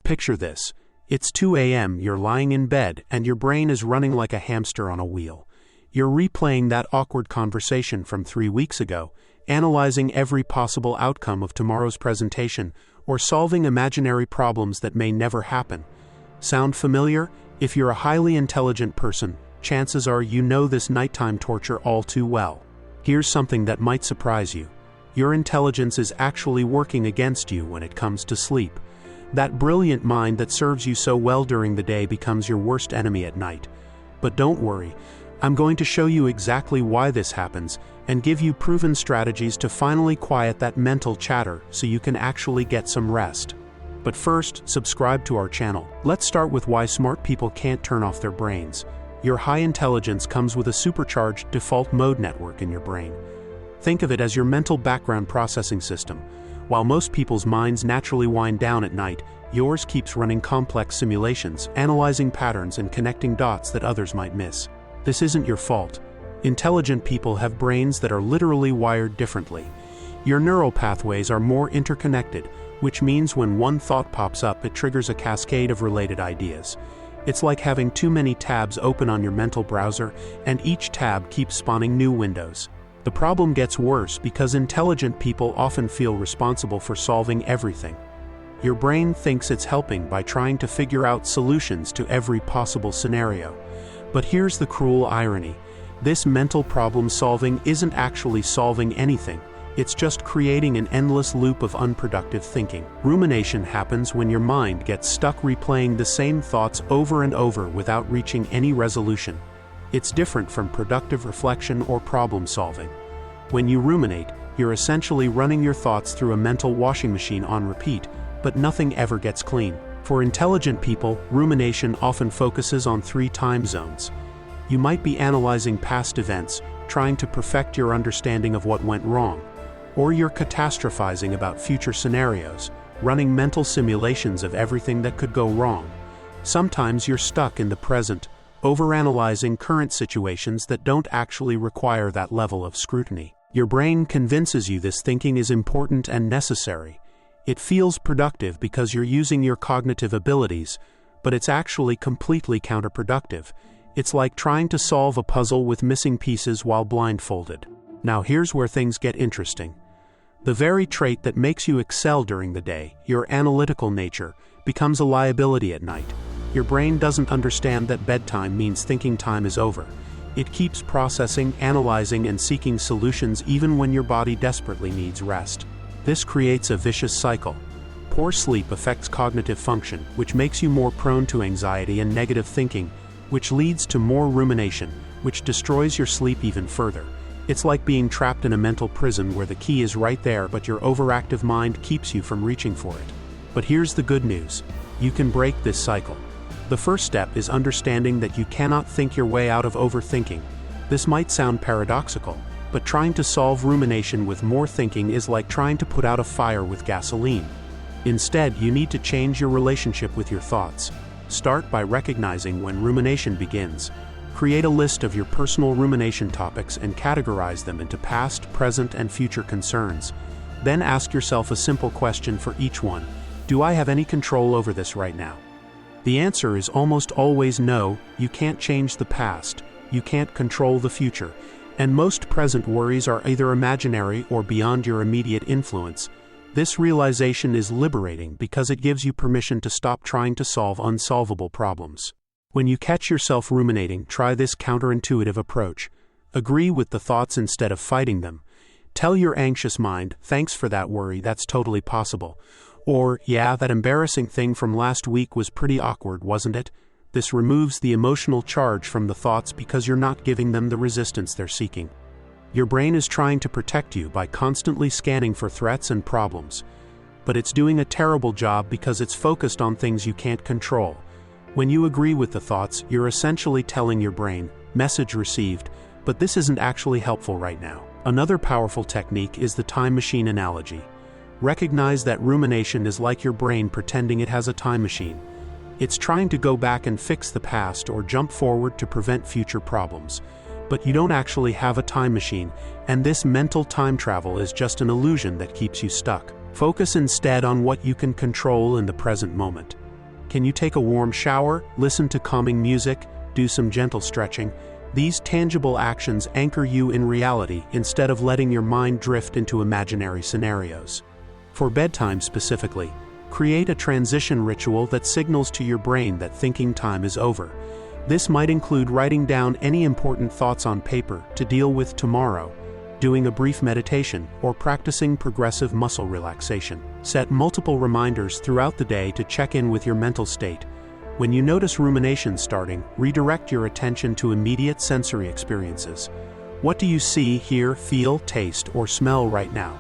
Picture this. It's 2 a.m., you're lying in bed, and your brain is running like a hamster on a wheel. You're replaying that awkward conversation from 3 weeks ago, analyzing every possible outcome of tomorrow's presentation, or solving imaginary problems that may never happen. Sound familiar? If you're a highly intelligent person, chances are you know this nighttime torture all too well. Here's something that might surprise you. Your intelligence is actually working against you when it comes to sleep. That brilliant mind that serves you so well during the day becomes your worst enemy at night. But don't worry, I'm going to show you exactly why this happens and give you proven strategies to finally quiet that mental chatter so you can actually get some rest. But first, subscribe to our channel. Let's start with why smart people can't turn off their brains. Your high intelligence comes with a supercharged default mode network in your brain. Think of it as your mental background processing system. While most people's minds naturally wind down at night, yours keeps running complex simulations, analyzing patterns and connecting dots that others might miss. This isn't your fault. Intelligent people have brains that are literally wired differently. Your neural pathways are more interconnected, which means when one thought pops up, it triggers a cascade of related ideas. It's like having too many tabs open on your mental browser, and each tab keeps spawning new windows. The problem gets worse because intelligent people often feel responsible for solving everything. Your brain thinks it's helping by trying to figure out solutions to every possible scenario. But here's the cruel irony. This mental problem solving isn't actually solving anything. It's just creating an endless loop of unproductive thinking. Rumination happens when your mind gets stuck replaying the same thoughts over and over without reaching any resolution. It's different from productive reflection or problem solving. When you ruminate, you're essentially running your thoughts through a mental washing machine on repeat, but nothing ever gets clean. For intelligent people, rumination often focuses on 3 time zones. You might be analyzing past events, trying to perfect your understanding of what went wrong. Or you're catastrophizing about future scenarios, running mental simulations of everything that could go wrong. Sometimes you're stuck in the present, overanalyzing current situations that don't actually require that level of scrutiny. Your brain convinces you this thinking is important and necessary. It feels productive because you're using your cognitive abilities, but it's actually completely counterproductive. It's like trying to solve a puzzle with missing pieces while blindfolded. Now here's where things get interesting. The very trait that makes you excel during the day, your analytical nature, becomes a liability at night. Your brain doesn't understand that bedtime means thinking time is over. It keeps processing, analyzing, and seeking solutions even when your body desperately needs rest. This creates a vicious cycle. Poor sleep affects cognitive function, which makes you more prone to anxiety and negative thinking, which leads to more rumination, which destroys your sleep even further. It's like being trapped in a mental prison where the key is right there, but your overactive mind keeps you from reaching for it. But here's the good news. You can break this cycle. The first step is understanding that you cannot think your way out of overthinking. This might sound paradoxical, but trying to solve rumination with more thinking is like trying to put out a fire with gasoline. Instead, you need to change your relationship with your thoughts. Start by recognizing when rumination begins. Create a list of your personal rumination topics and categorize them into past, present, and future concerns. Then ask yourself a simple question for each one. Do I have any control over this right now? The answer is almost always no. You can't change the past. You can't control the future. And most present worries are either imaginary or beyond your immediate influence. This realization is liberating because it gives you permission to stop trying to solve unsolvable problems. When you catch yourself ruminating, try this counterintuitive approach. Agree with the thoughts instead of fighting them. Tell your anxious mind, "Thanks for that worry, that's totally possible." Or, "Yeah, that embarrassing thing from last week was pretty awkward, wasn't it?" This removes the emotional charge from the thoughts because you're not giving them the resistance they're seeking. Your brain is trying to protect you by constantly scanning for threats and problems. But it's doing a terrible job because it's focused on things you can't control. When you agree with the thoughts, you're essentially telling your brain, "Message received, but this isn't actually helpful right now." Another powerful technique is the time machine analogy. Recognize that rumination is like your brain pretending it has a time machine. It's trying to go back and fix the past or jump forward to prevent future problems. But you don't actually have a time machine, and this mental time travel is just an illusion that keeps you stuck. Focus instead on what you can control in the present moment. Can you take a warm shower, listen to calming music, do some gentle stretching? These tangible actions anchor you in reality instead of letting your mind drift into imaginary scenarios. For bedtime specifically, create a transition ritual that signals to your brain that thinking time is over. This might include writing down any important thoughts on paper to deal with tomorrow, doing a brief meditation, or practicing progressive muscle relaxation. Set multiple reminders throughout the day to check in with your mental state. When you notice rumination starting, redirect your attention to immediate sensory experiences. What do you see, hear, feel, taste, or smell right now?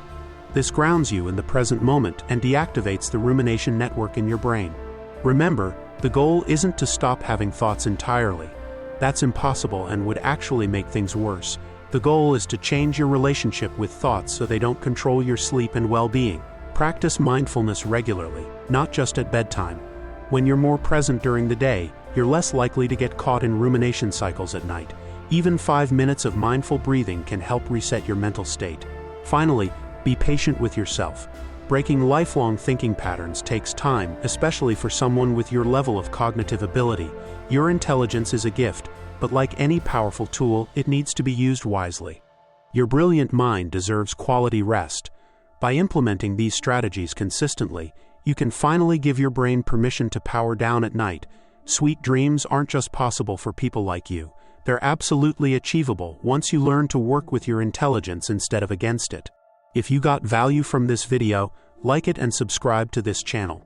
This grounds you in the present moment and deactivates the rumination network in your brain. Remember, the goal isn't to stop having thoughts entirely. That's impossible and would actually make things worse. The goal is to change your relationship with thoughts so they don't control your sleep and well-being. Practice mindfulness regularly, not just at bedtime. When you're more present during the day, you're less likely to get caught in rumination cycles at night. Even 5 minutes of mindful breathing can help reset your mental state. Finally, be patient with yourself. Breaking lifelong thinking patterns takes time, especially for someone with your level of cognitive ability. Your intelligence is a gift, but like any powerful tool, it needs to be used wisely. Your brilliant mind deserves quality rest. By implementing these strategies consistently, you can finally give your brain permission to power down at night. Sweet dreams aren't just possible for people like you. They're absolutely achievable once you learn to work with your intelligence instead of against it. If you got value from this video, like it and subscribe to this channel.